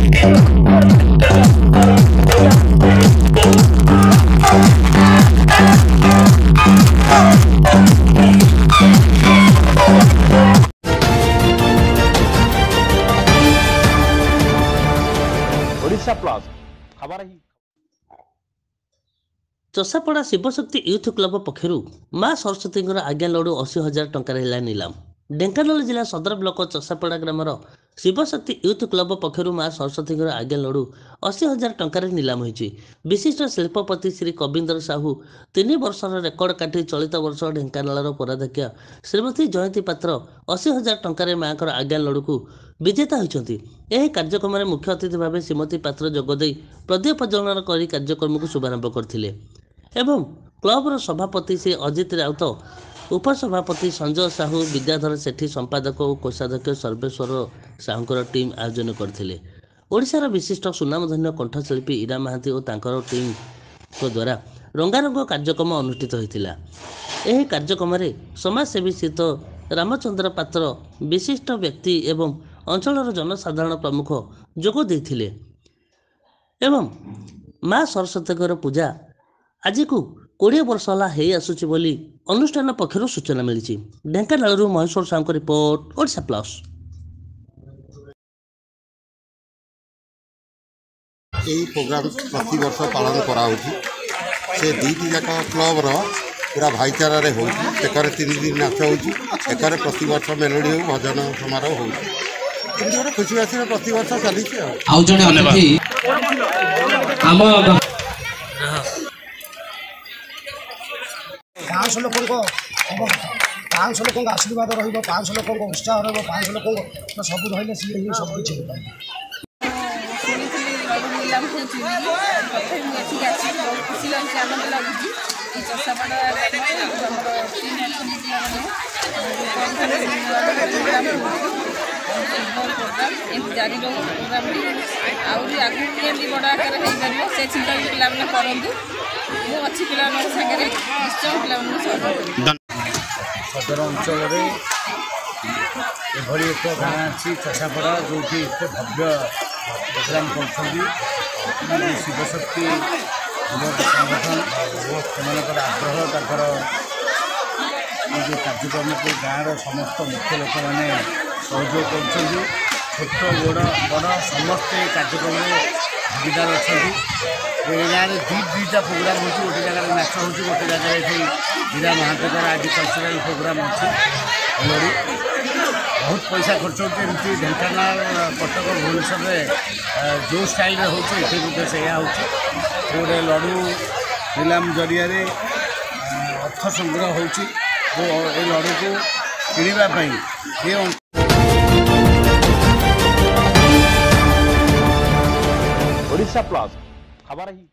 Odisha plus खबर ही चषापड़ा Shivshakti youth club पक्षर माँ सरस्वती आज्ञा लड़ू 80,000 टंकार निलाम। ढेंकानाल जिला सदर ब्लॉक चषापड़ा ग्रामर शिवशक्ति यूथ क्लब पक्षर माँ सरस्वती आज्ञा लड़ू 80,000 टंकार निलाम होती। विशिष्ट शिल्पपति श्री कविंदर साहू 3 वर्षर रेकर्ड काटी चलित वर्ष ढेंकानाल पौराध्यक्ष श्रीमती जयंती पात्र 80,000 टंकार माँ आज्ञा लड़ू को विजेता होती। यह कार्यक्रम में मुख्य अतिथि भाव श्रीमती पात्र जोगदे प्रदीप प्रज्वलन कर कार्यक्रम को शुभारंभ करते एवं क्लबर सभापति श्री अजित राउत, उपसभापति संजय साहू, विद्याधर सेठी, संपादक और कोषाध्यक्ष सर्वेश्वर साहूर टीम आयोजन करते। ओडिशार विशिष्ट सुनामधन्य कंठशिल्पी इरा महांती और तांकर टीम को द्वारा रंगारंग कार्यक्रम अनुष्ठित होता। यह कार्यक्रम में समाजसेवी स्थित रामचंद्र पात्र, विशिष्ट व्यक्ति एवं अंचल जनसाधारण प्रमुख जोग देथिले एवं माँ सरस्वती पूजा आज को 20 वर्ष है हो आसुची बोली अनुष्ठान पक्षर सूचना मिली। Dhenkanal Maheswar Sahu report, Odisha plus. यही प्रोग्राम प्रति वर्ष पालन कराऊँगी से दुईटी जाक क्लबर पूरा भाईचारा रे हो 3 दिन नाच होकर प्रति वर्ष मेलोडी हो भजन समारोह हो खुशी आसी प्रति वर्ष चली। पाँच लोक आशीर्वाद रहा लोक उत्साह रहा लोक सब रही सी सब किसी खुशी लगे आनंद लगुच चषापड़ा जारी प्रोग्राम आहरी आगे बड़ आकार हो पार से चिंता भी पे करूँ मु अच्छी पिला सागर निश्चय पे सदर अंचल एभली एक गाँ अच्छी चषापड़ा जो भव्य प्रोग्राम कर शिवशक्ति युवक संगठन से आग्रह तर जो कार्यक्रम को गाँव समस्त मुख्य लोक मैंने सहयोग कर छोट बड़ समस्ते कार्यक्रम में भागीदार अच्छा गाँव में दुईटा प्रोग्राम हो गोटे जगह नाच हो गोटे जगह ये हीरा महांतर आज कल्चराल प्रोग्राम अच्छी लड़ी बहुत पैसा खर्च होती ढेंकानाल कटक भुवनेश्वर में जो स्टाइल होते से गोटे लड़ू निलाम जरिया अर्थ संग्रह हो लड़ू को किणवाई ओडिशा प्लस खबर ही।